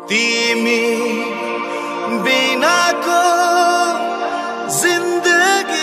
तिमी बिनाको जिन्दगी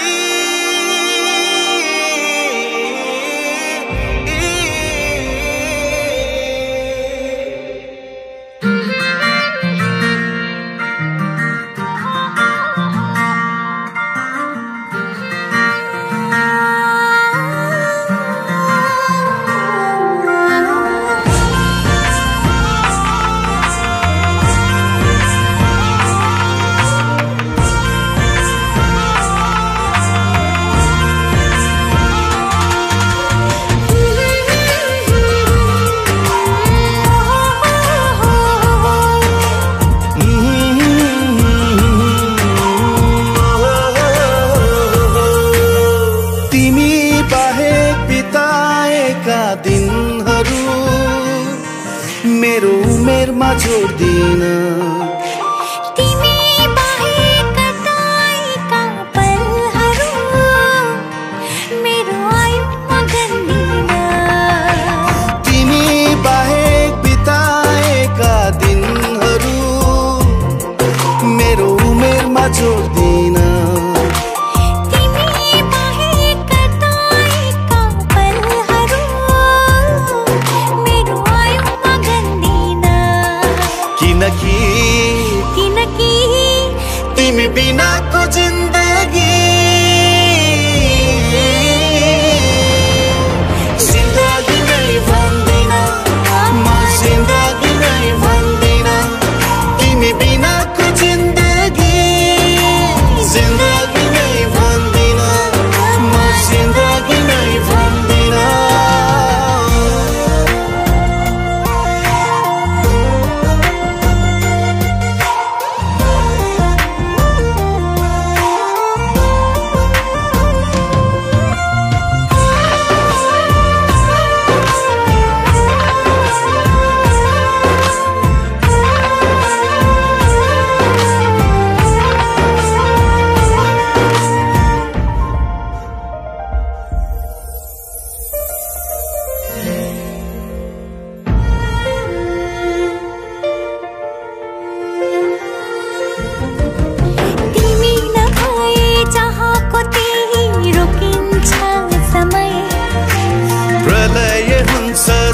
दिनहरू मेरो उमेरमा जोड्दिन तिमी बाहेक कताएका पलहरू मेरो आयुमा गन्दिन तिमी बाहेक बिताएका दिनहरू मेरो उमेरमा जोड्दिन किनकि तिमी बिनाको जिन्दगी जिन्दगी नै भन्दिन म जिन्दगी नै भन्दिन तिमी बिनाको जिन्दगी जिन्दगी नै भन्दिन म जिन्दगी नै भन्दिन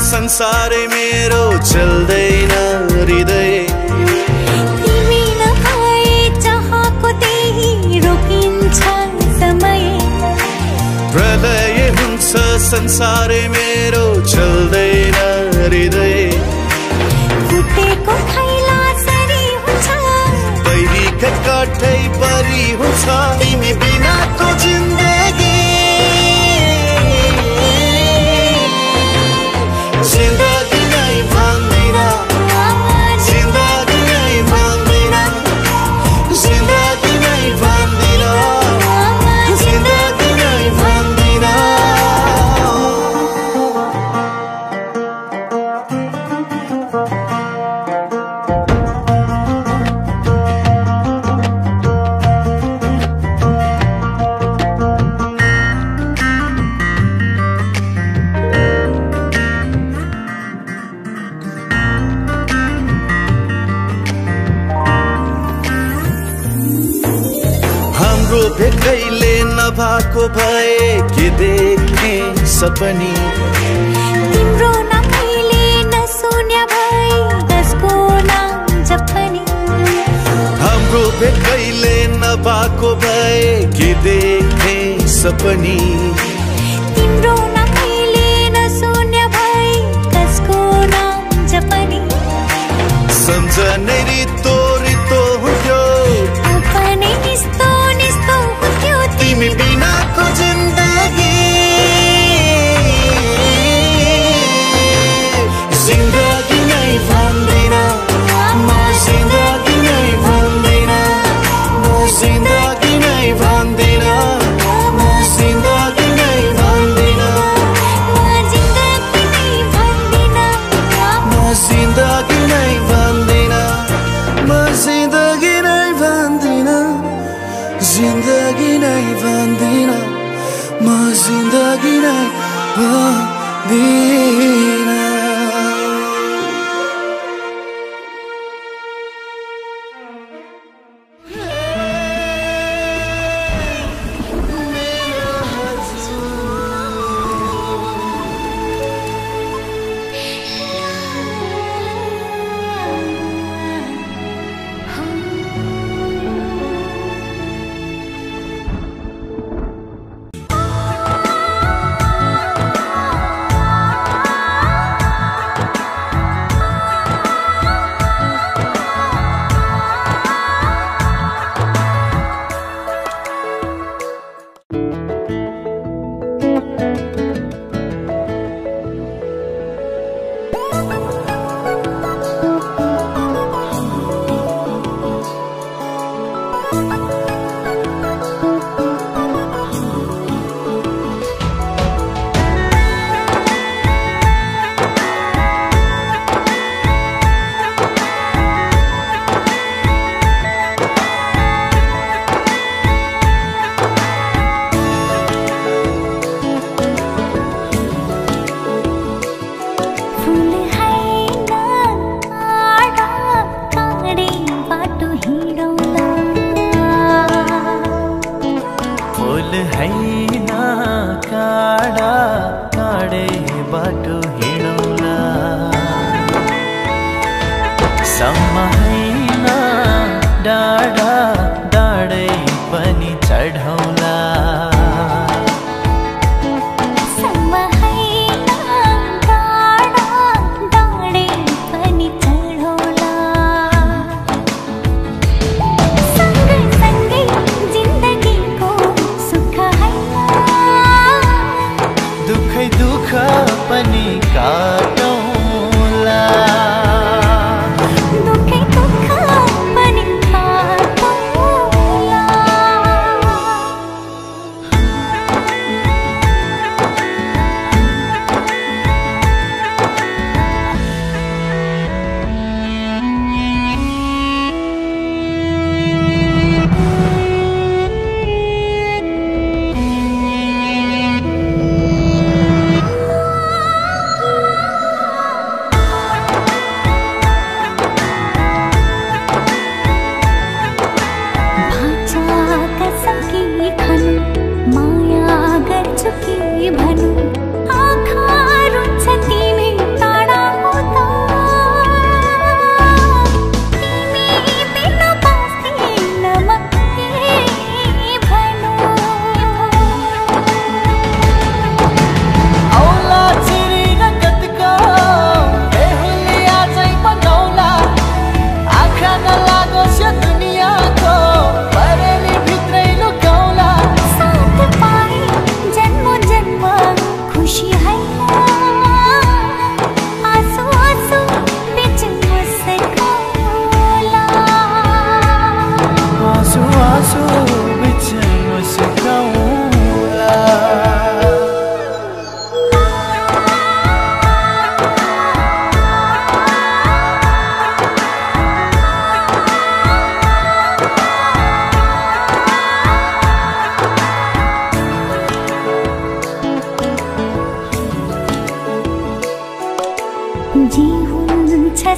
संसारै मेरो चल्दैन हृदय तिमी नभए चाहको त्यही रोकिन्छ समय प्रलय हुन्छ संसारै मेरो चल्दैन हृदय फुटेको थैला सरी हुन्छ बहिरीका काठै परी हुन्छ तिमी बिनाको जिन्दगी जिन्दगी नै भन्दिन जिन्दगी नै भन्दिन जिन्दगी नै भन्दिन जिन्दगी नै भन्दिन भेटैले नभएको भए के देख्ने सपनी तिम्रो नभएले नसुन्या भए कसको नाम जपनी हाम्रो भेटैले नभएको भए के देख्ने सपनी तिम्रो नभएले नसुन्या भए कसको नाम जपनी सम्झनै रितो रितो हुन्थ्यो अपनै निस्तो निस्तो हुन्थ्यो तिमी बिनाको जिन्दगी जिन्दगी नै भन्दिन म जिन्दगी नै भन्दिन म जिन्दगी नै भन्दिन म जिन्दगी नै भन्दिन म जिन्दगी नै भन्दिन म जिन्दगी नै भन्दिन म जिन्दगी नै जिन्दगी नै भन्दिन म जिन्दगी नै भन्दिन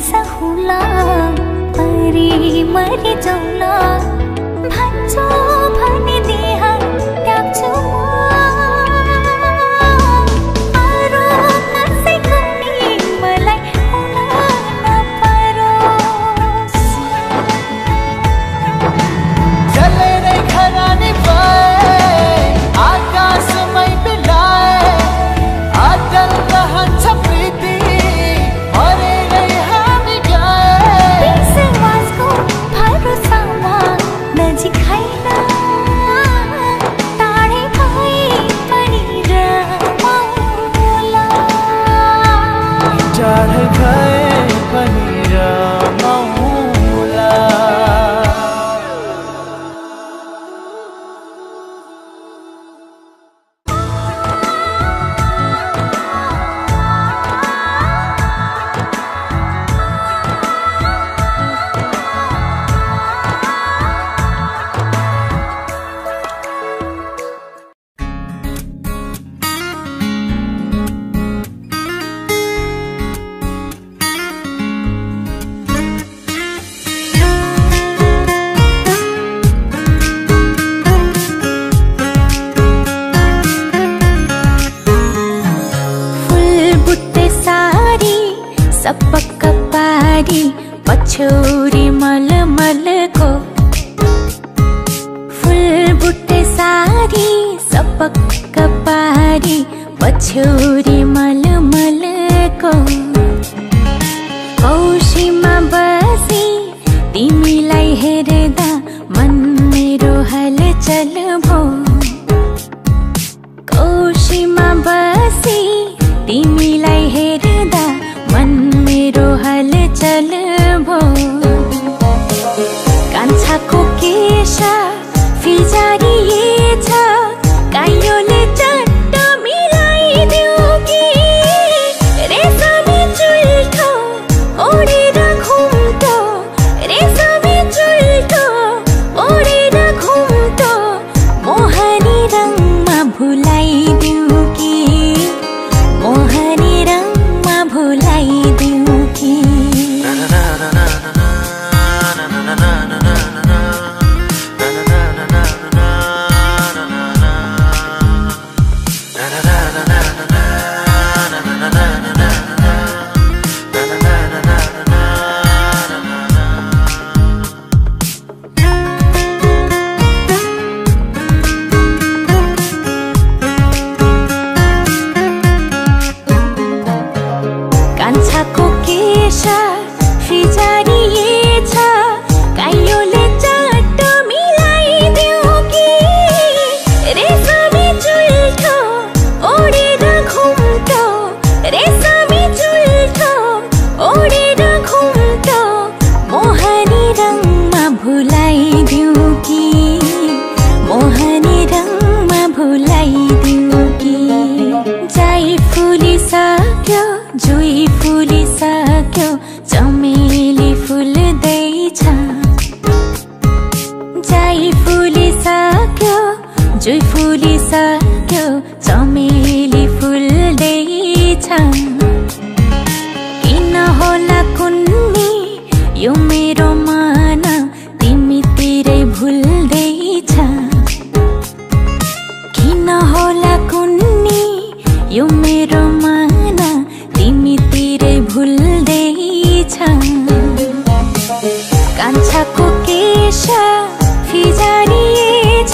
सहुला परे मरि जाउला भन्छौ भने देह त्याग्छु अरू कसैको नि मलाई हुन नपरोस् जलेरै खरानी भए आकाशमै बिलाए अटल रहन्छ प्रीति मरेरै हामी गए विश्वासको भरोसामा पछ्यौरी मलमलको कौशीमा बसी तिमीलाई हेर्दा मन मेरो हलचल भो कौशीमा बसी तिमीलाई हेर्दा मन मेरो हलचल भो कान्छाको केशा फिजारिएछ काइयोले चट्ट मिलाइदेऊ कि रेशमी चुल्ठो ओढेर घुम्टो रेशमी चुल्ठो ओढेर घुम्टो मोहनी रङमा भुलाइदेऊ कि मोहनी रङमा भुलाइदेऊ कि कान्छाको केशा फिजारिएछ काइयोले चट्ट मिलाइदेऊ कि रेशमी चुल्ठो ओढेर घुम्टो रेशमी चुल्ठो ओढेर घुम्टो मोहनी रङमा भुलाइदेऊ कि मोहनी रङमा भुलाइदेऊ कि जाई फुलिसक्यो जुई फुलिसक्यो चमेली फुल्दैछ जाई फुलिसक्यो जुई फुलिसक्यो चमेली फुल्दैछ किन होला कुन्नी यो मेरो मन तिमीतिरै भुल्दैछ किन होला कुन्नी यो मेरो मन तिमीतिरै भुल्दैछ कान्छाको केशा फिजारिएछ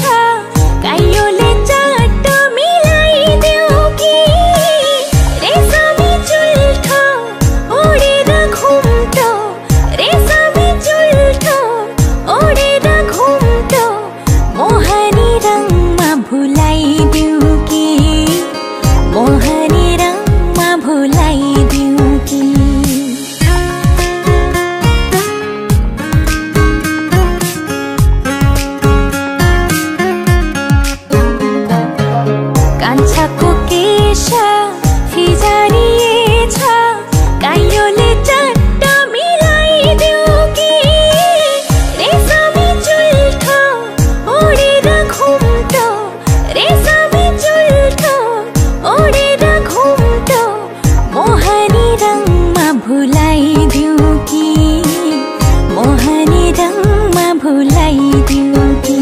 काइयोले चट्ट मिलाइदेऊ कि रेशमी चुल्ठो ओढेर घुम्टो रेशमी चुल्ठो ओढेर घुम्टो मोहनी रङमा भुलाइदेऊ कि मोहनी रङमा भुलाइदेऊ कि कान्छाको केशा फिजारिएछ काइयोले चट्ट मिलाइदेऊ कि रेशमी चुल्ठो ओढेर घुम्टो रेशमी चुल्ठो ओढेर घुम्टो मोहनी रङमा भुलाइदेऊ कि मोहनी रङमा भुलाइदेऊ कि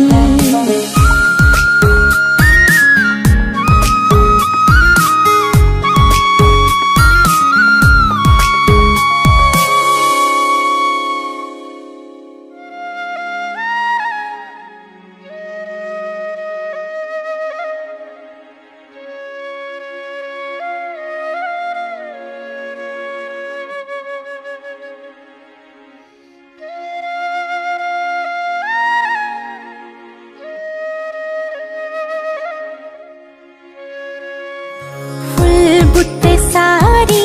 बुट्टे सारी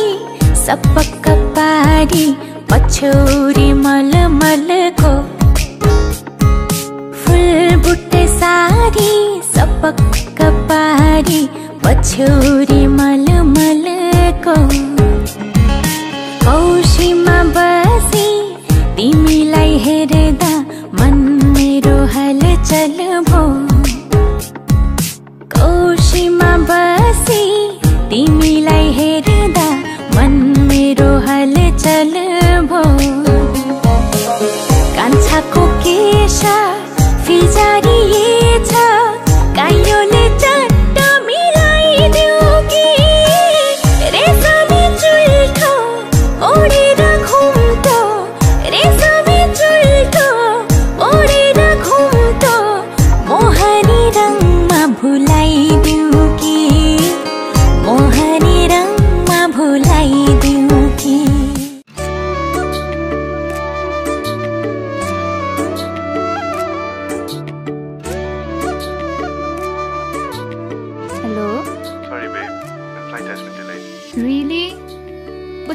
सपक्क पारी पछ्यौरी मलमलको फुल बुट्टे सारी सपक्क पारी पछ्यौरी मलमलको कौशीमा बसी तिमीलाई हेर्दा मन मेरो हलचल भो कौशीमा बसी तिमीलाई हेर्दा मन मेरो हलचल भो कान्छाको केशा फिजारिएछ काइयोले चट्ट मिलाइदेऊ कि रेशमी चुल्ठो ओढेर घुम्टो रेशमी चुल्ठो ओढेर घुम्टो मोहनी रङमा भुलाइदेऊ कि मोहनी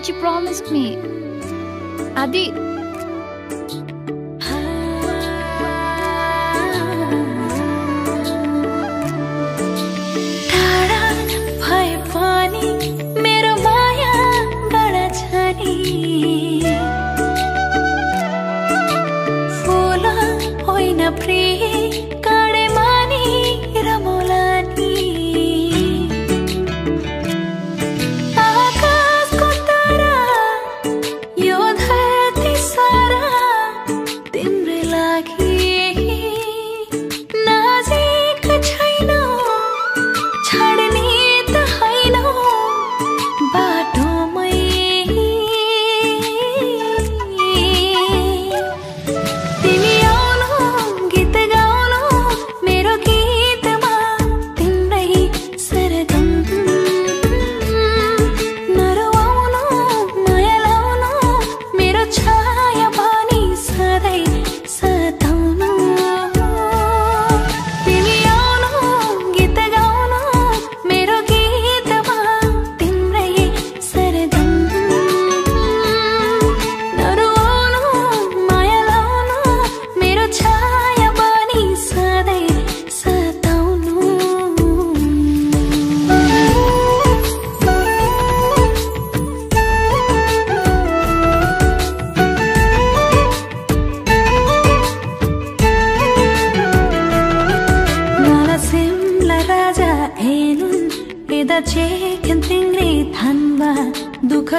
what you promised me. Adi.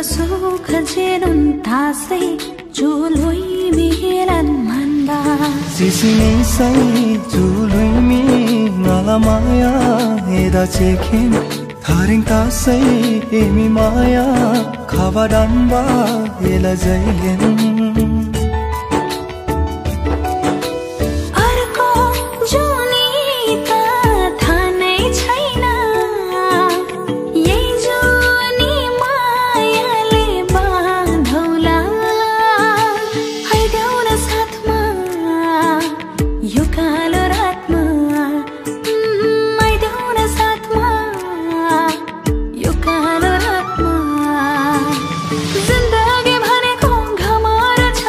सुख जेनुन तासै चुलुई मिलन मनबा सिसिनी सै चुलुई me ngala maya eda chekin tharing tasai emi maya khabadan ba ela jailen जिन्दगी भनेको घमरा छ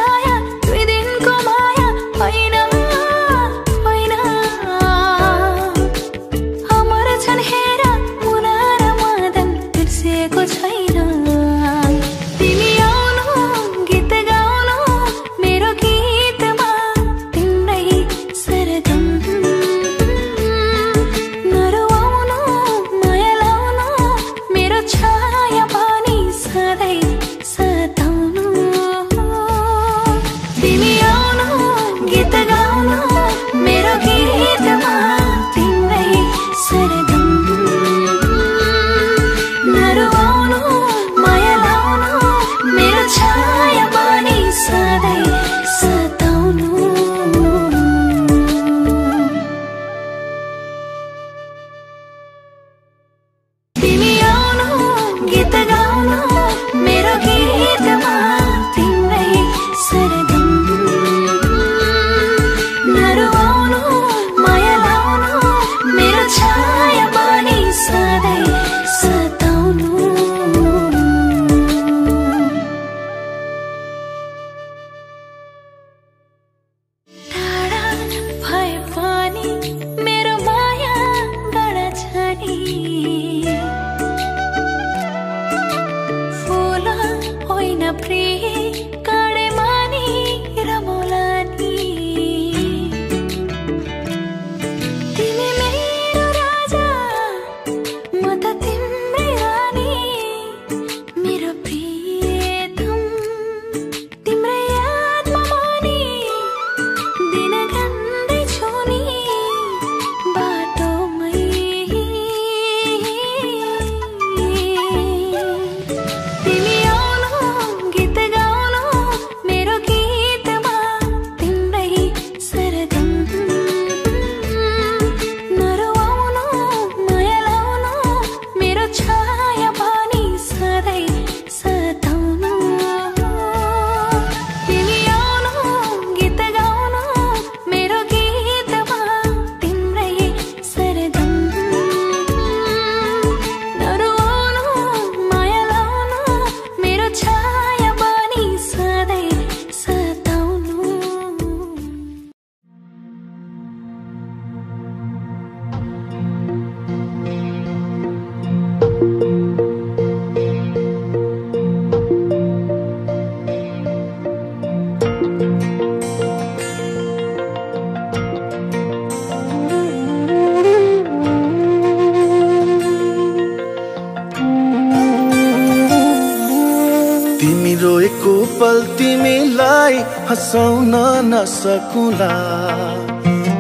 पल तिमीलाई हँसाउन नसकुला,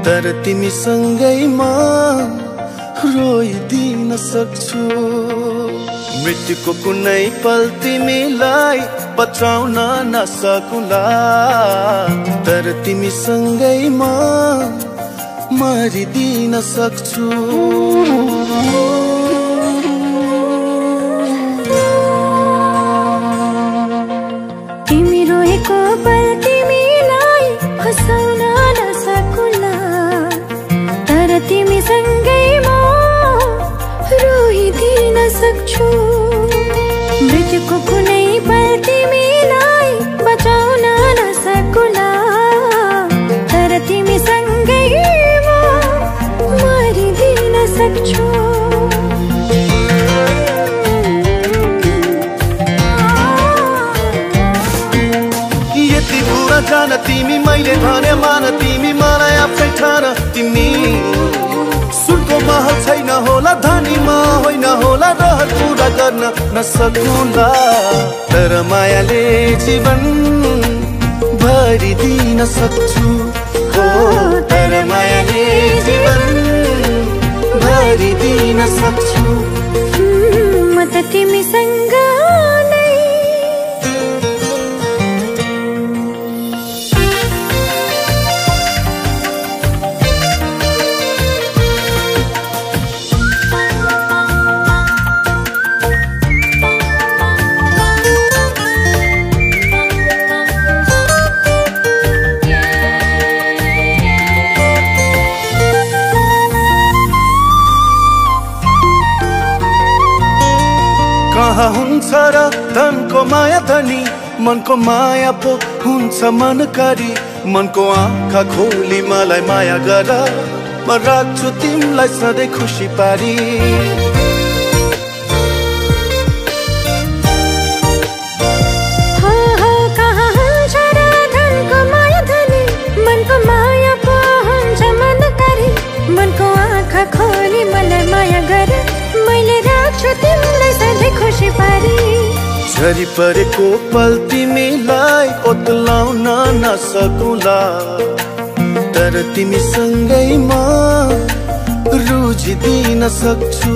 तर तिमीसँगै म रोइदिन सक्छु। मृत्युको कुनै पल तिमीलाई बचाउन नसकुला, तर तिमीसँगै म मरिदिन सक्छु। तिमी रोएको पल तिमीलाई हँसाउन नसकुला, तर तिमीसँगै म रोइदिन सक्छु। मृत्युको कुनै पल तिमीलाई बचाउन नसकुला, तर तिमीसँगै म मरिदिन सक्छु। यति कुरा जान तिमी मैले भने मान, तिमी मलाई आफै ठान। तिमी सुनको महल छैन होला, धनीमा होइन होला, रहर पुरा गर्न नसकुला, तर मायाले जीवन भरिदिन सक्छु। हो तर मायाले जीवन भरिदिन सक्छु। म त तिमीसँग नै कहाँ हुन्छ र धनको माया धनी, मनको माया पो हुन्छ मनकारी। मनको आँखा खोली मलाई माया गर, म राख्छु तिमीलाई सधैँ खुसी पारी। कहाँ हुन्छ र धनको माया धनी, मनको माया पो हुन्छ मनकारी। मनको आँखा खोली मलाई माया गर, मैले राख्छु तिमीलाई सधैँ खुसी पारी। झरी परेको पल तिमीलाई ओत्लाउन नसकुला, तर तिमीसँगै म रुझिदिन सक्छु।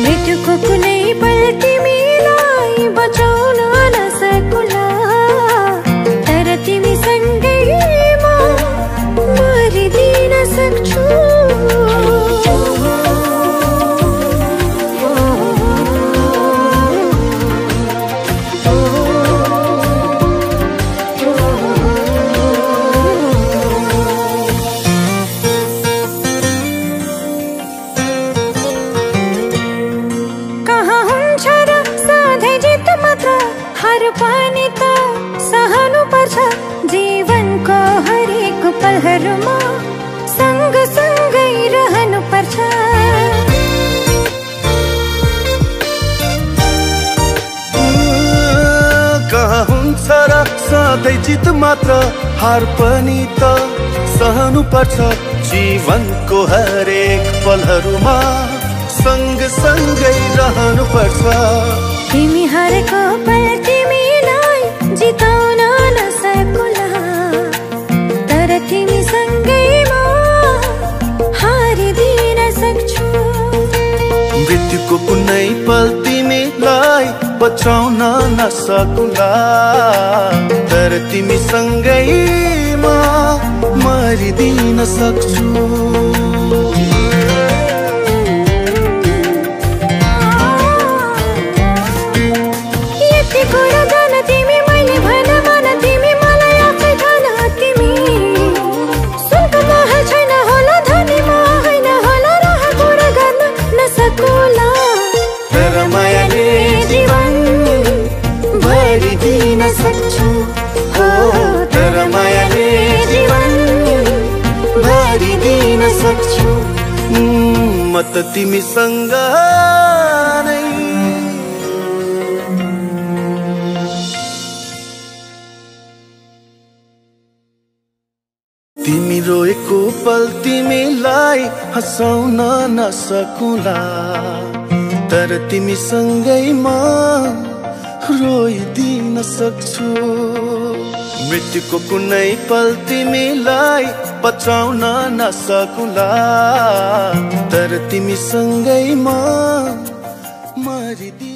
मृत्युको कुनै पल तिमीलाई बचाउन नसकुला, तर तिमीसँगै म मरिदिन सक्छु। पनि त सहनु पर्छ जीवनको हरेक पलहरूमा, सँग सँगै रहनु पर्छ। कहाँ हुन्छ र सधैँ जित मात्र, हार पनि त सहनु पर्छ जीवनको हरेक पलहरूमा, सँग सँगै रहनु पर्छ। तिमी हारेको पल तिमीलाई जिताउन नसकुला, तर तिमीसँगै म हारिदिन सक्छु। मृत्युको कुनै पल तिमीलाई बचाउन नसकुला, तर तिमीसँगै म मरिदिन सक्छु। कुरा जान तिमी मैले भन मान, तिमी मलाई आफै ठान। तिमी सुनको महल छैन होला, धनीमा होइन होला, रहर पुरा गर्न नसकुला, तर मायाले जीवन भरिदिन सक्छु। हो तर मायाले जीवन भरिदिन सक्छु। म त तिमीसँग नै तिमी रोएको पल तिमीलाई हँसाउन नसकुला, तर तिमीसँगै म रोइदिन सक्छु मृत्युको कुनै पल तिमीलाई बचाउन नसकुला तर तिमीसँगै म मरिदिन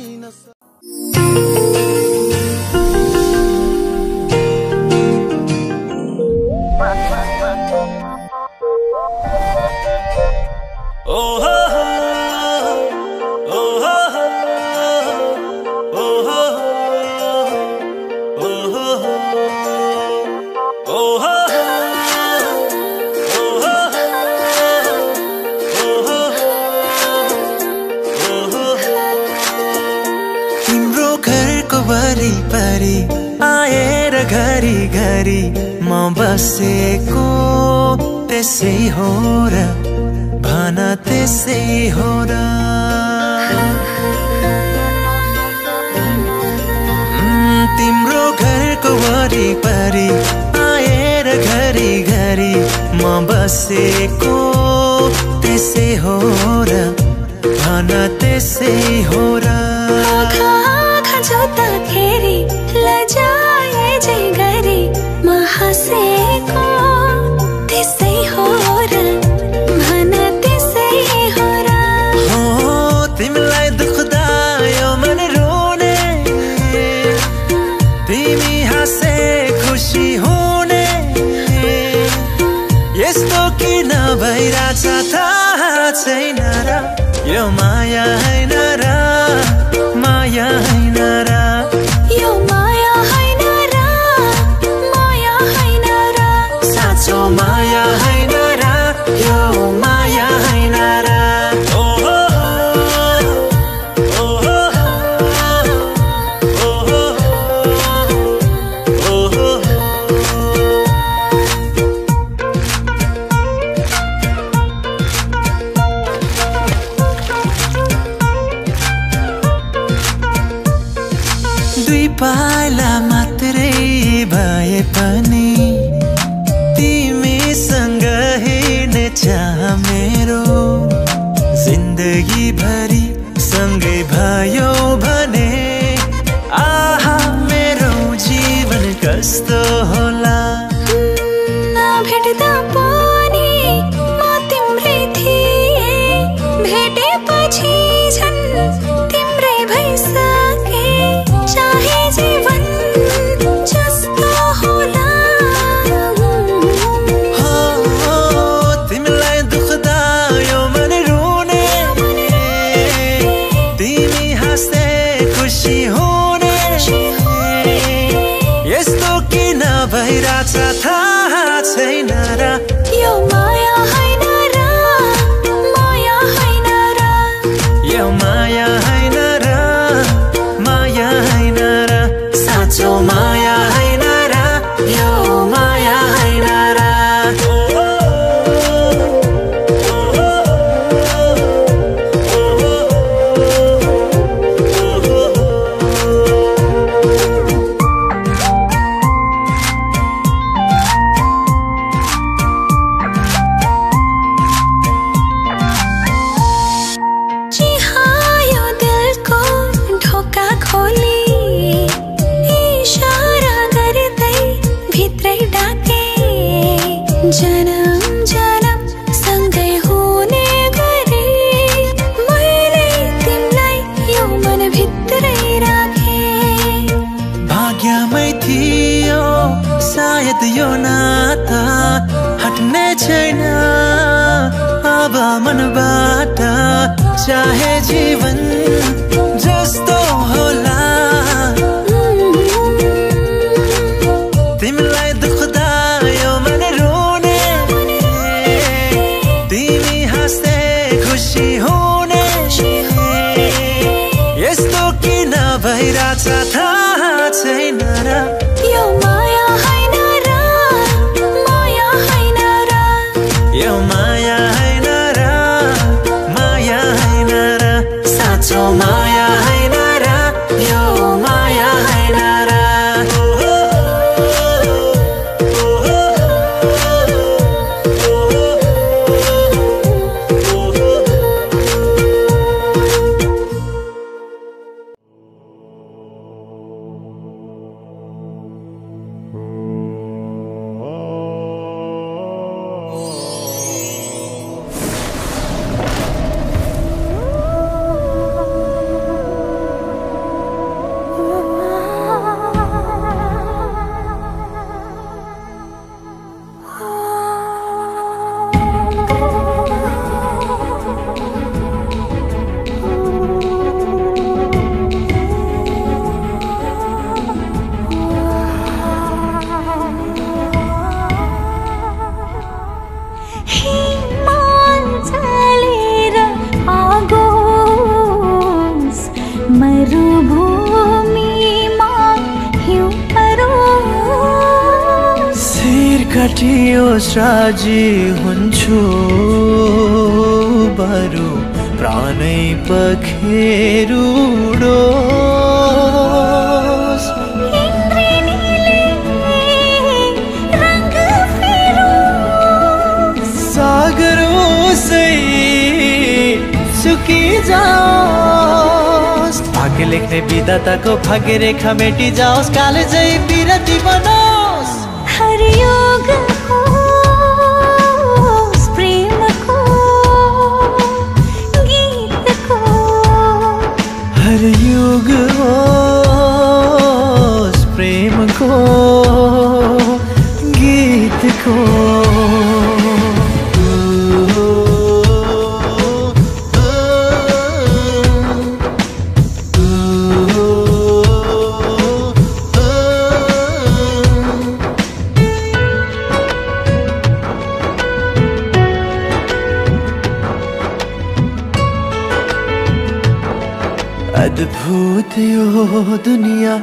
वरिपरि आएर घरी घरी म बसेको त्यसै हो र भन त्यसै हो र तिम्रो घरको वरिपरि आएर घरी घरी म बसेको त्यसै हो र भन त्यसै हो र जोत्दाखेरि लजाए जै गरी म हाँसेको त्यसै हो र भन त्यसै हो र हो तिमीलाई दुख्दा यो मन रोने तिमी हाँसे खुसी हुने यस्तो किन भइरहेछ थाहा छैन र यो माया हैन र माया हैन र यो माया हैन र माया हैन र साँचो माया हैन र यो माया हैन र पाइला मात्रै भए पनि तिमीसँग हिँड्ने चाह मेरो जिन्दगी भरि सँगै भयो भने आहा मेरो जीवन कस्तो होला भेट्दा पनि म तिम्रै थिएँ भेटेपछि झन् तिम्रै भइसके चाहे जीवन जस्तो होला हो तिमीलाई दुख्दा यो मन रोने तिमी हाँस्दै खुसी हुने यस्तो किन भइरहेछ थाहा छैन र यो माया हैन र माया हैन र यो माया हैन र माया हैन र साँचो माया हैन र यो माया हैन र जनम जनम सँगै हुने गरी मैले तिमीलाई यो मन भित्रै राखे भाग्यमै थियो सायद यो नाता हट्ने छैन अब मनबाट चाहे जीवन जस्तो होला तिमीलाई दुख्दा यो मन रोने तिमी हाँस्दै खुसी हुने यस्तो किन भइरहेछ थाहा छैन र यो माया हैन र माया हैन र यो माया हैन र माया हैन र साँचो माया हैन र यो माया हैन र काटियोस् राजी हुन्छु बरु प्राणै पखेरुडोस् सागर उसै सुकी जाओस् भाग्य लेख्ने विधाताको भाग्य रेखा मेटी जाओस् कालेजै बिरती बनोस् हरियोग होस् प्रेमको गीतको हरियोग होस् प्रेमको गीतको अद्भुत यो दुनिया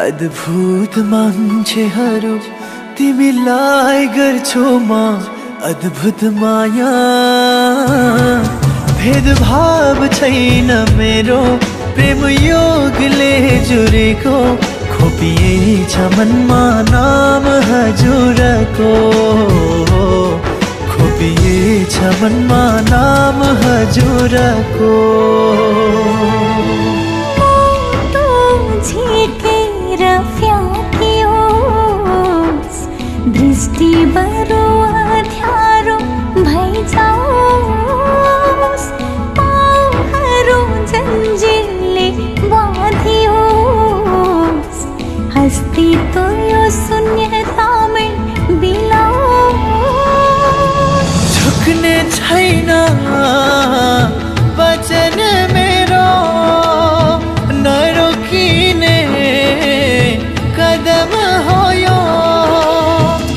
अद्भुत मान्छेहरू तिमीलाई गर्छु म अद्भुत माया भेदभाव छैन मेरो प्रेम योगले जुरेको खोपिएछ मनमा नाम हजुरको खोपिएछ मनमा नाम हजुरको झिकेर फ्याँकियोस् दृष्टि बरु अँध्यारो भइजाओस् पाउहरू जन्जिरले बाँधियोस् अस्तित्व यो शून्यतामै बिलाओस् झुक्ने छैन वचन मेरो नरोकिने कदम हो यो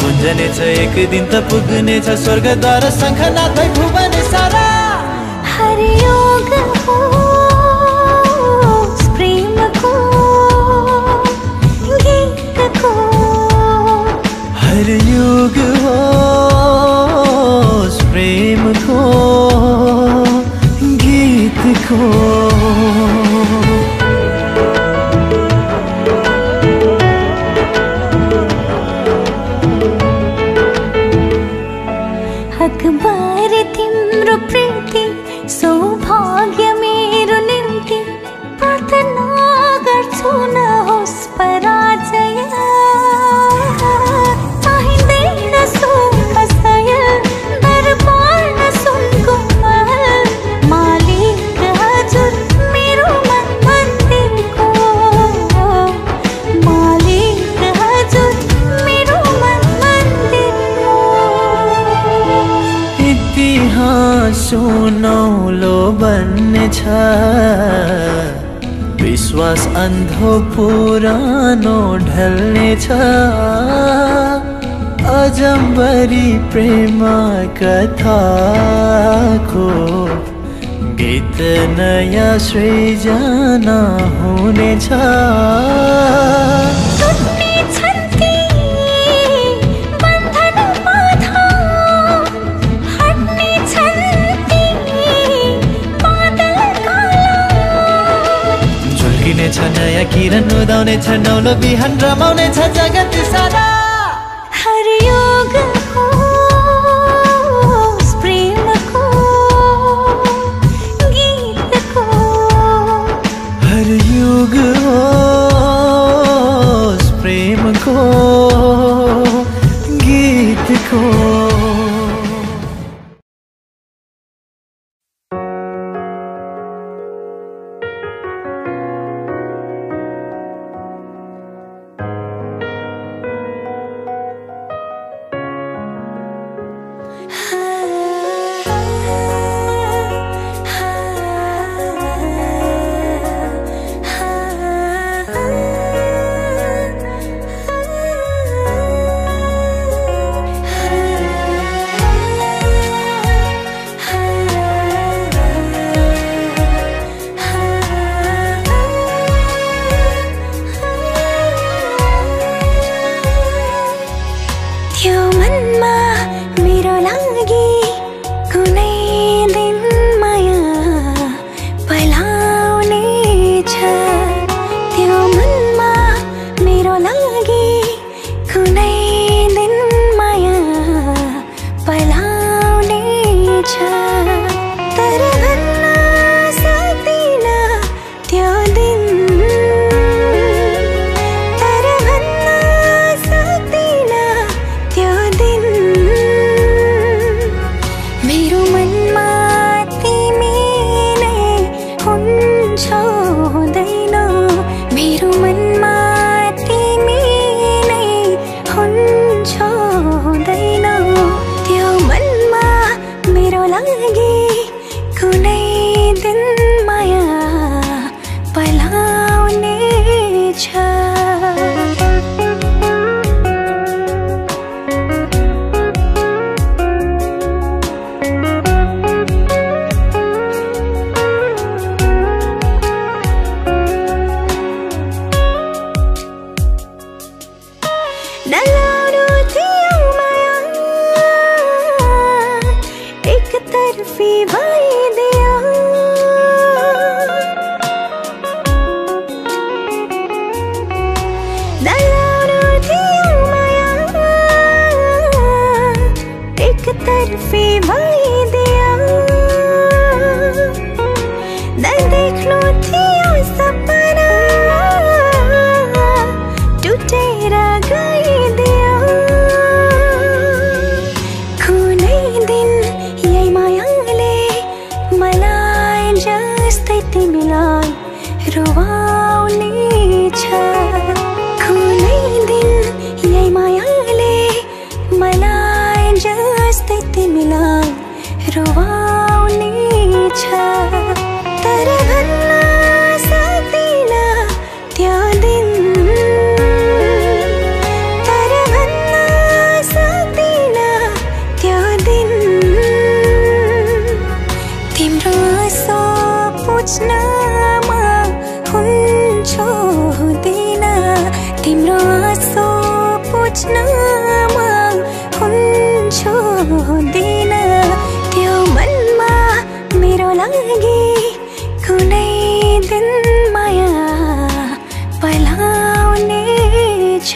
गुन्जनेछ एक दिन त पुग्नेछ स्वर्गद्वार शङ्खनाथ भुवन सारा हरियोग होस् प्रेमको गीतको हरियोग होस् प्रेमको गीतको अखबार तिम्रो प्रीति सौभाग्य मेरो निम्ति प्रार्थना गर्छु नहोस् पराजय चाहिँदैन सुमसय दरबार न सुनको महल मालिक हजुर मेरो मन मन्दिरको मालिक हजुर मेरो मन मन्दिरको इतिहास सुनौलो बन्नेछ विश्वास अन्धो पुरानो ढल्नेछ अजम्बरी प्रेम कथाको गीत नयाँ सृजना हुनेछ नयाँ किरण उदाउनेछ नौलो बिहान रमाउनेछ जगत सारा हरियोग होस् प्रेमको गीतको हरियोग होस् प्रेमको गीतको तर्फी भइदियो नदेख्नु थियो सपना टुटेर गइदियो कुनै दिन यही मायाले मलाई जस्तै तिमीलाई रुवाउने छ कुनै दिन यही मायाले मलाई जस्तै तिमीलाई रुवाउने छ तर भन्न सक्दिन त्यो दिन तर भन्न सक्दिन त्यो दिन तिम्रो आँसु पुछ्नमा हुन्छु हुँदिन तिम्रो आँसु पुछ्नमा हुन्छु हुँदिन त्यो मनमा मेरो लागि कुनै दिन माया पलाउने छ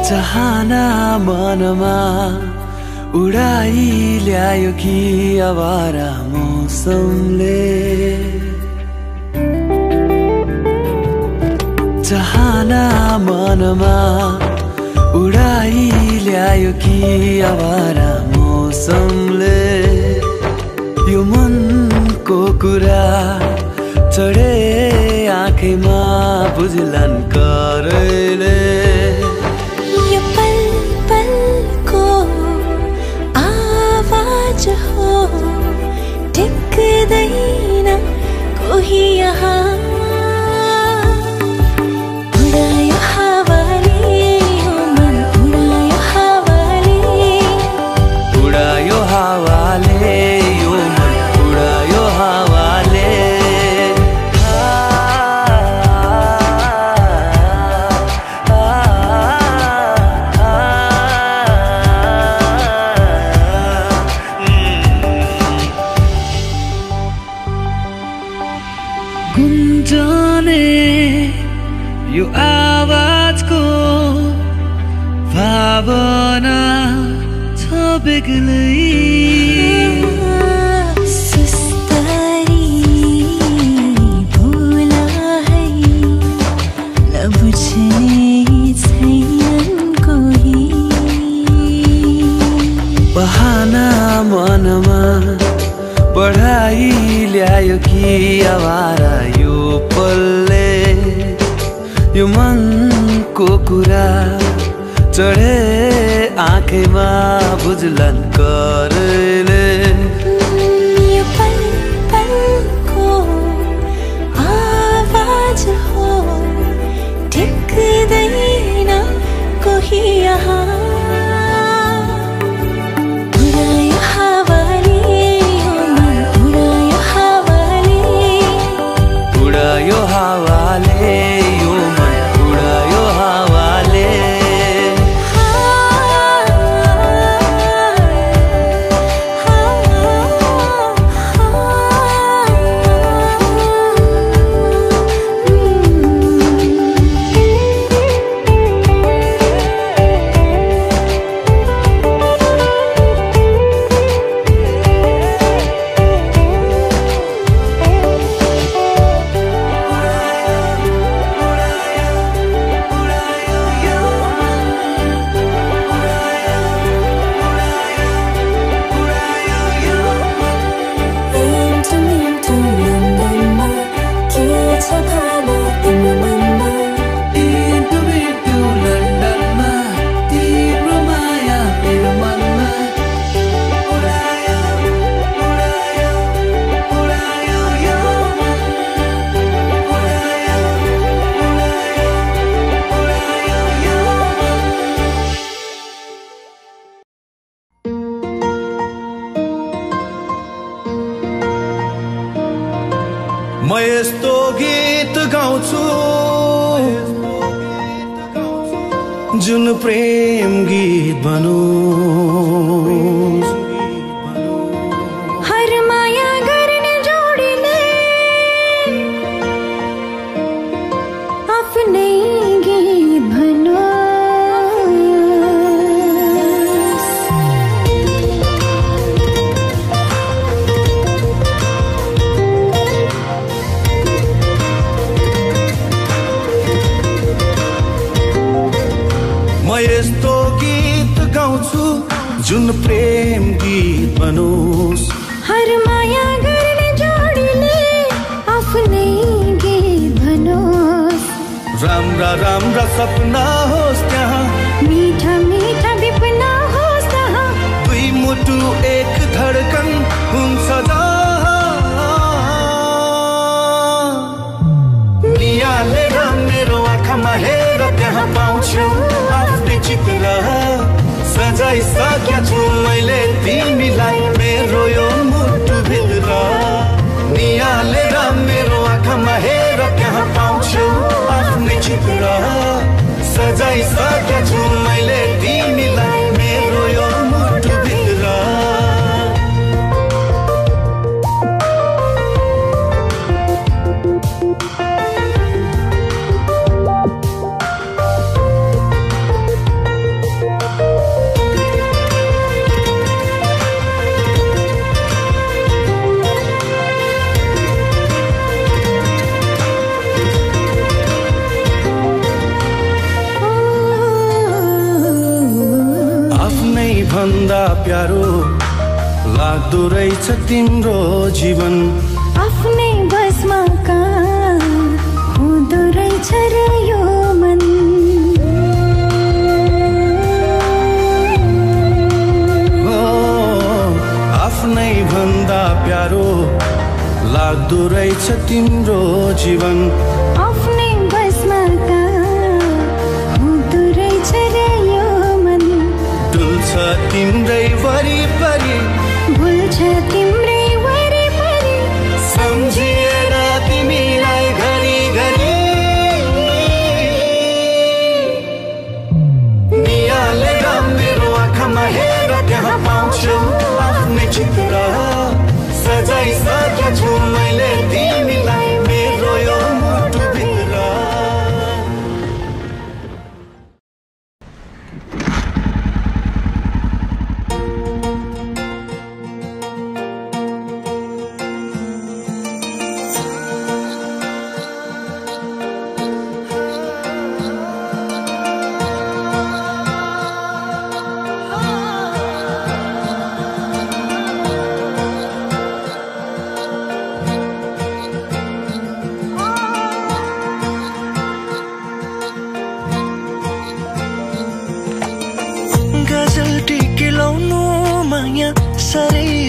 चाहना मनमा उडाई ल्यायो कि आवारा मौसमले चाहना मनमा उडाई ल्यायो कि आवारा मौसमले यो मनको कुरा चढे आँखैमा बुझ्लान् करैले टिक्दैन कोही यहाँ उडायो हावाले यो मन उडायो हावाले उडायो हावाले यो मन उडायो हावाले आ, आ, आ, बेग्लै बहाना मनमा बढाइ ल्यायो कि आवारा यो पल्ले यो मनको कुरा चढे आँखैमा बुझलन करले यो पल पलको आवाज हो टिक्दैन कोही यहाँ उडायो हावाले यो मन उडायो हावाले म यस्तो गीत गाउँछु जुन प्रेम गीत भनौँ हर माया गर्ने जोडीले आफ्नै गीत भनोस् म यस्तो गीत गाउँछु जुन प्रेम गीत भनोस् हर माया गर्ने जोडीले आफ्नै गीत भनोस् राम्रा राम्रा सपना होस् त्यहाँ मीठा मीठा विपना होस् त्यहाँ दुई मुटु एक धडकन हुन्छ नियालेर मेरो आँखामा हेर त्यहाँ पाउँछु आफ्नै चित्र सजाइसकेको छु मैले तिमीलाई मेरो यो मुटु भित्र नियालेर मेरो आँखामा हेर त्यहाँ पाउँछु आफ्नै चित्र सजाइसकेको छु मैले तिमीलाई मेरो यो मुटु भित्र भन्दा प्यारो लाग्दो रहेछ तिम्रो जीवन आफ्नै बसमा कहाँ हुँदो रहेछ र यो मन आफ्नै भन्दा प्यारो लाग्दो रहेछ तिम्रो जीवन आफ्नै बसमा कहाँ हुँदो रहेछ र यो मन डुल्छ तिम्रै वरिपरि भुल्छ तिम्रै वरिपरि सम्झिएर तिमीलाई घरि घरि नियालेर मेरो आँखामा हेर त्यहाँ पाउँछु आफ्नै चित्र सजाइसकेको छु मैले तिमीलाई मेरो यो मुटु भित्र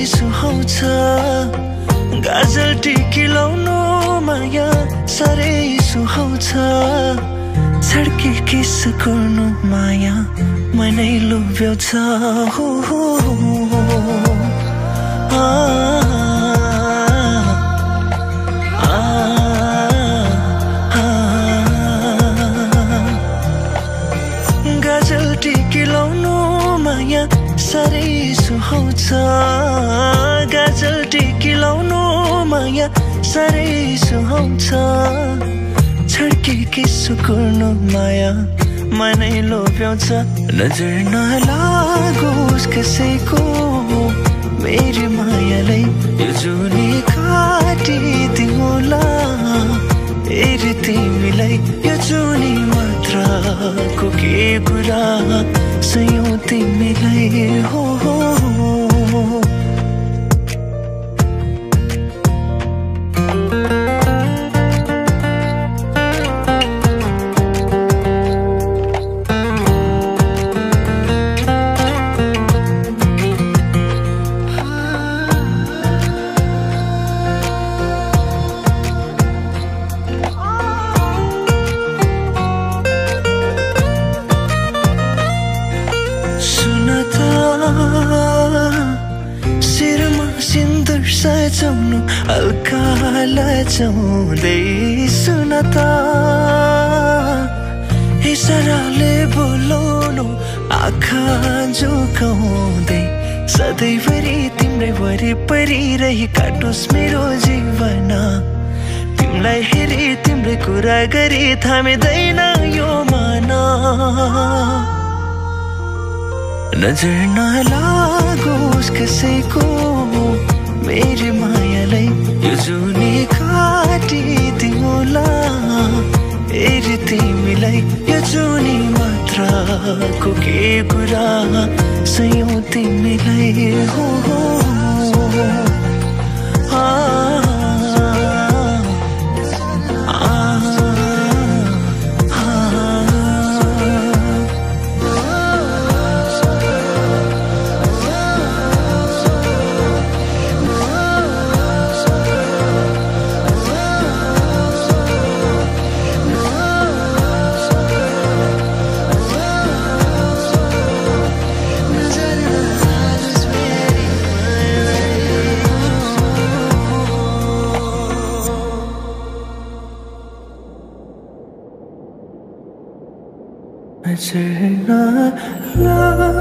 सुहाउँछ गाजल टिकी लाउनु माया साह्रै सुहाउँछ छड्के किस गर्नु माया मनै लोभ्याउँछ हो गाजल टिकी लाउनु माया साह्रै सुहाउँछ गाजल टिकी लाउनु माया साह्रै सुहाउँछ छड्के किस गर्नु माया मनै लोभ्याउँछ नजर नलागोस् कसैको मेरी मायालाई यो जुनी काटिदिउँला हेरी तिमीलाई यो जुनी मात्रको के कुरा सयौं तिमीलाई हो सजाउनु हल्का लजाउँदै सुन त इसाराले बोलाउनु आँखा झुकाउँदै सधैँभरि तिम्रै वरिपरि रही काटोस् मेरो जीवन तिमीलाई हेरी तिम्रै कुरा गरी थामिँदैन यो मन नजर नलागोस् कसैको मेरी मायालाई यो जुनी काटिदिउँला हेरी तिमीलाई यो जुनी मात्रको के कुरा सयौं तिमीलाई हो नजर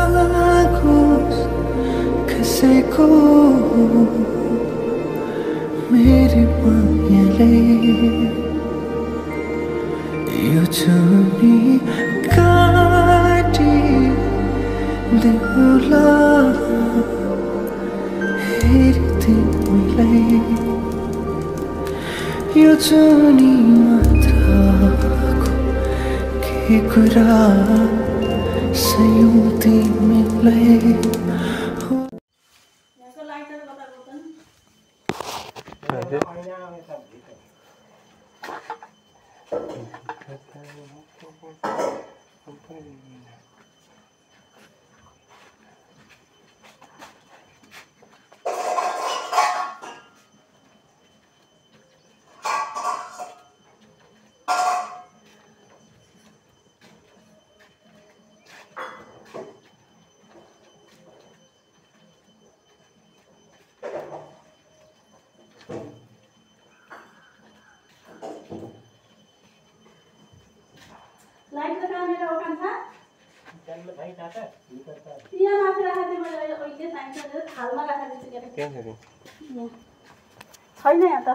नलागोस् कसैको मेरी मायालाई यो जुनी काटिदिउँला हेरी तिमीलाई यो जुनी मात्रको के कुरा सयौं तिमीलाई लाइट लगाने का ओकान था जन में भाई जाता है ये मात्र रहा थे मैं ओइके साइंस में थाल में रखा थे के क्या है छैन यहाँ त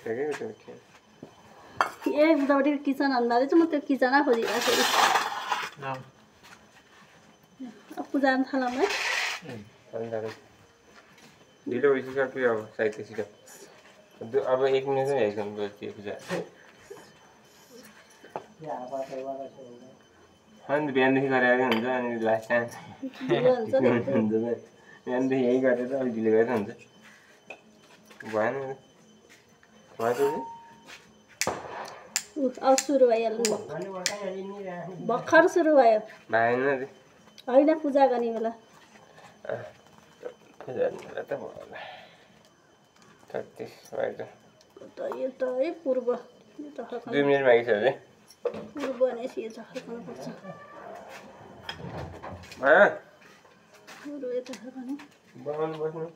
सके तो ए उतापट्टि किचन अन्दाले चाहिँ म त्यो किचन खोजिरहेको छु अब पूजा थालम है ढिलो भइसक्यो अब सायद छिटो अब 1 मिनेटमै आइसक्नु पर्छ त्यो पूजा अनि बिहानदेखि गरेर हुन्छ अनि लास्ट टाइम बिहानदेखि यही गरेर अलिक ढिलो गरेर हुन्छ भएन अब सुरु भइहाल्नु भर्खर सुरु भयो भएन होइन पूजा गर्ने बेला जान्नु त भयो 36 भयो त यो त है पूर्व यो त 2 मिनेट मागिसक्यो अरे पूर्व नै यो त फर्कनु पर्छ माया पूर्व यता फर्कनु बगाउनु बस्नु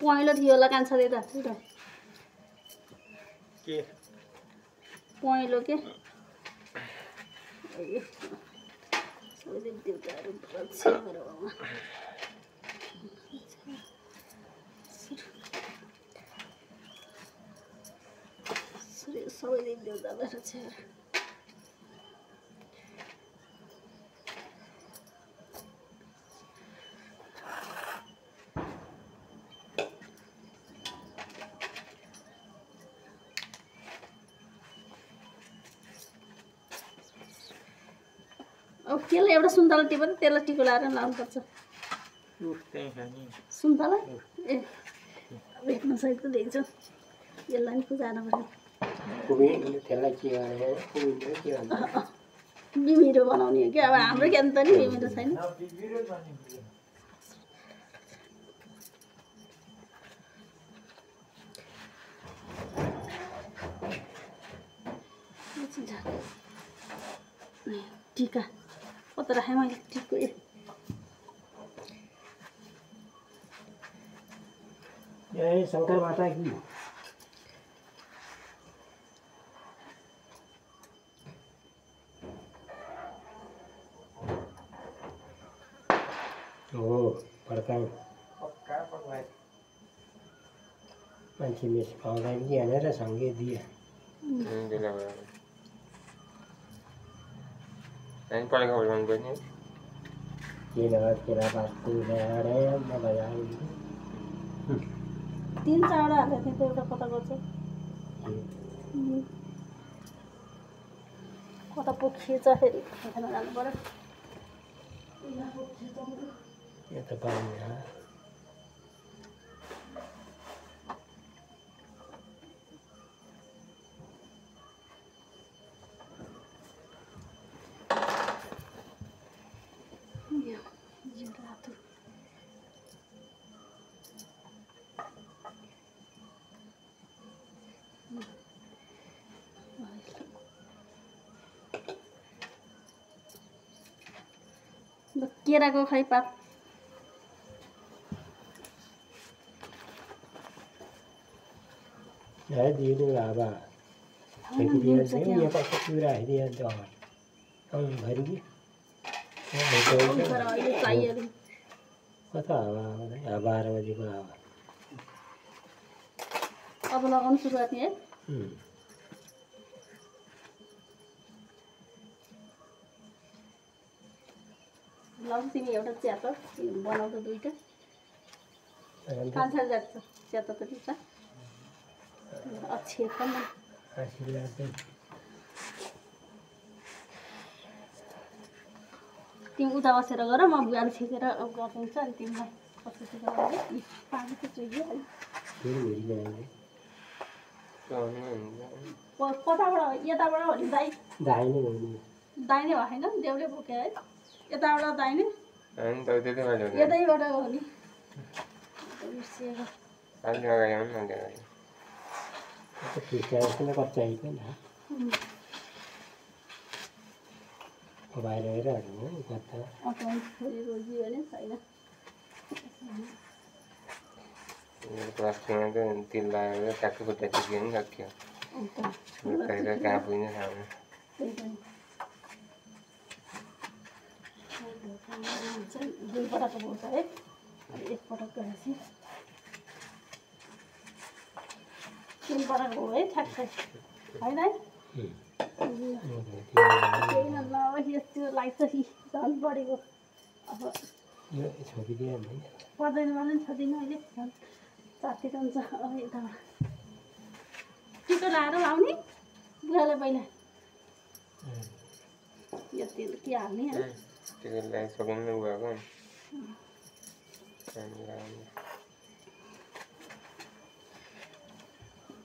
पहेँलो थियो होला कान्छा दिदा उता के पहेँलो के सबै देउताहरू रक्षा गरौँ सबै देउतालाई रक्षा गर अब त्यसलाई एउटा सुन्तला टिपेर त्यसलाई टिको लाएर लाउनुपर्छ सुन्तला ए भेट्न सहितको देख्छु यसलाई नि पुजान पर्यो बिमिरो बनाउने हो कि अब हाम्रो ज्ञान त नि बिमिरो छैन टिका कता राखेँ मैले टिको ए शंकर माता की हो पड्काइ मान्छे मिस पाउँदैन कि हानेर सँगै दिए अनि पढेको भन्नु पर्ने केरा बाटो ल्याएर मलाई आयो 3 चाडा हालेको थियो एउटा कता गर्छ कता पोखिएछ फेरि खान जानु पर्यो यो त पाइन्छ केराको खै पात है दिनु लाबा खेती दिया से ये पास पूरा है दिया तो हम भर गए कता आवा 12 बजे को आवा अब लगाउनु सुरुवात नि है लाउनु तिमी एउटा चिया त बनाउँछ दुईटा कान्छा जान्छ चिया त दिन्छ अच्छे पनि आशीर्वाद तिमी उता बसेर गर म बुवाले छेकेर गरिदिन्छु अनि तिमीलाई कसरी गराउने पानी त चुहिहाल्यो कताबाट यताबाट हो नि दाइने भएन देउले बोक्यो है यताबाट दाइने यतैबाट हो नि रोजी भने छैन तिल लगाएर ट्याक्कै खुट्टा टिप्यो नि सक्यो कहाँ पुग्ने खानु दुई पटक बोल्छ है एक पटक गरेपछि 3 पटक हो है ठ्याक्कै होइन है यस्तो लाग्छ कि झन् बढेको अब पर्दैन मलाई छोदिनँ अहिले झन् चाती हुन्छ अब यताबाट टिको लाएर लाउने बुवालाई पहिला यो तेल के हाल्ने है त्यसलाई सकिनु भएको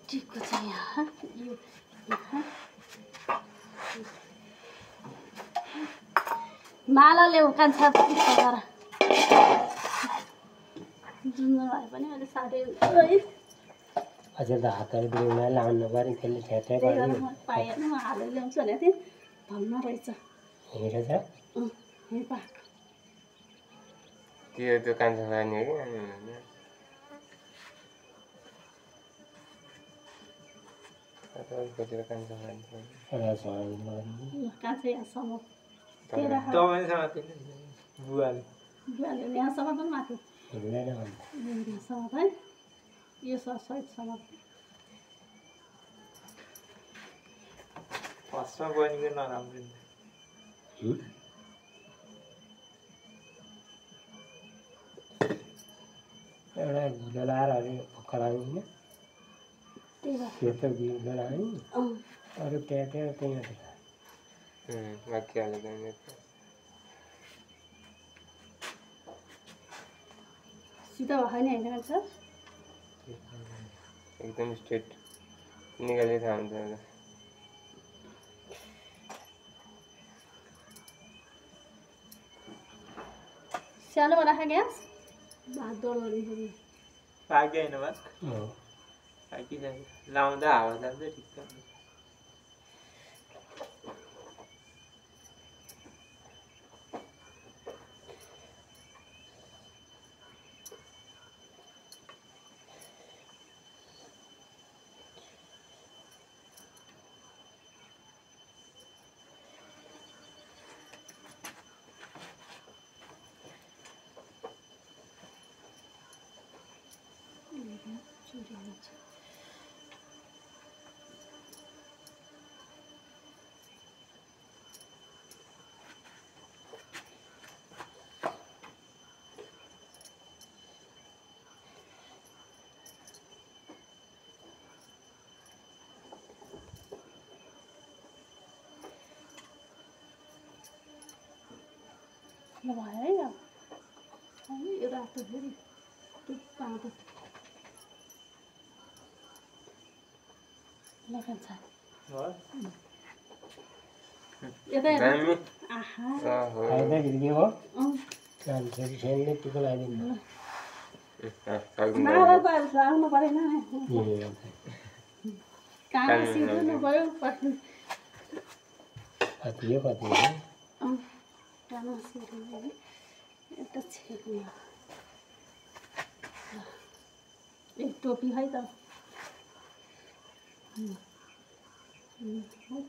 ठिकको चाहिँ यहाँ यो माला ल्याऊ कान्छा सगाएर जुन भए पनि अहिले साह्रै है अझै त हातहरू बिउमा लाउनु पऱ्यो त्यसले ठ्याठ्याइ गर्यो पाएन म हालेर ल्याउँछु भनेको थिएँ धन्न रहेछ हेरेछ यहीँ पा त्यो कान्छा लाने हो कि कतिवटा कान्छा लाने कान्छा यहाँसम्म बुवाले बुवाले यहाँसम्म पनि माथि हेर्दैन यहाँसम्म है यो साइडसम्म फर्स्टमा बनिको नराम्रो एउटा घुलो लाएर अरे भुक्क लाग्दैन त्यो त घुलो लाग्यो अरू त्यहाँ सिधा भयो नि होइन सर एकदम स्ट्रेट निकाले थाहा हुन्छ सानोमा राख ग्यास भात डल्लो पाक्यो होइन भात पाकिसक्यो लाउँदा हावा जान्छ ठिक भयो है यो रातो फेरि त्यो पाउँदो लगान्छ यता आहा टिको लगाइदिनु माला त लाउनु परेन कहाँ सिध्नु पऱ्यो कति कहाँ सिध्नु एउटा छेक्नु एक टोपी है त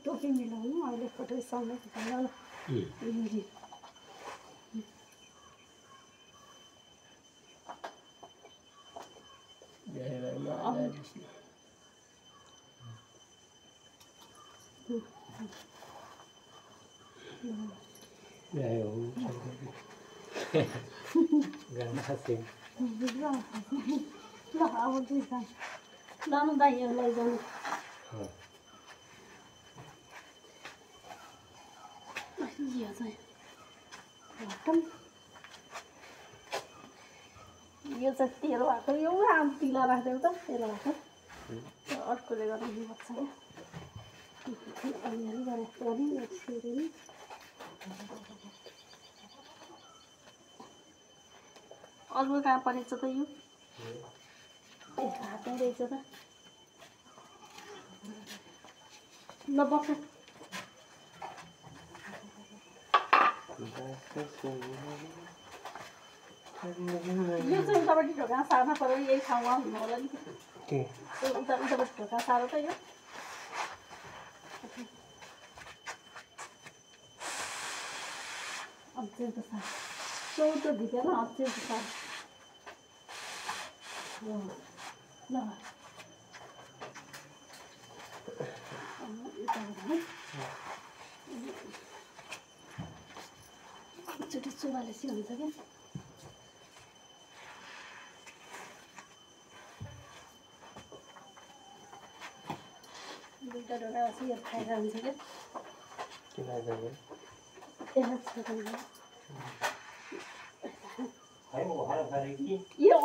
टोपी मिलाउनु अहिले फोटो सँगै लानु दाइहरूलाई जानु यो चाहिँ तेल भएको यो आम तिला राखिदेऊ त तेल भएको अर्कोले गर्दा हुनुपर्छ क्या अलिअलि गरेको पनि फेरि अर्को कहाँ परेछ त यो हातै रहेछ त ल बस यो चाहिँ उतापट्टि ढोका सार्न पऱ्यो यही ठाउँमा हुनु होला नि उतापट्टि ढोका सारो त यो अझै त सार चौध धिकेर अझै त सार ल एकचोटि चुबालेसी हुन्छ क्या दुईवटा ढोका बसी खाएर हुन्छ क्या यहाँ छ भने है म हर फरे कि यो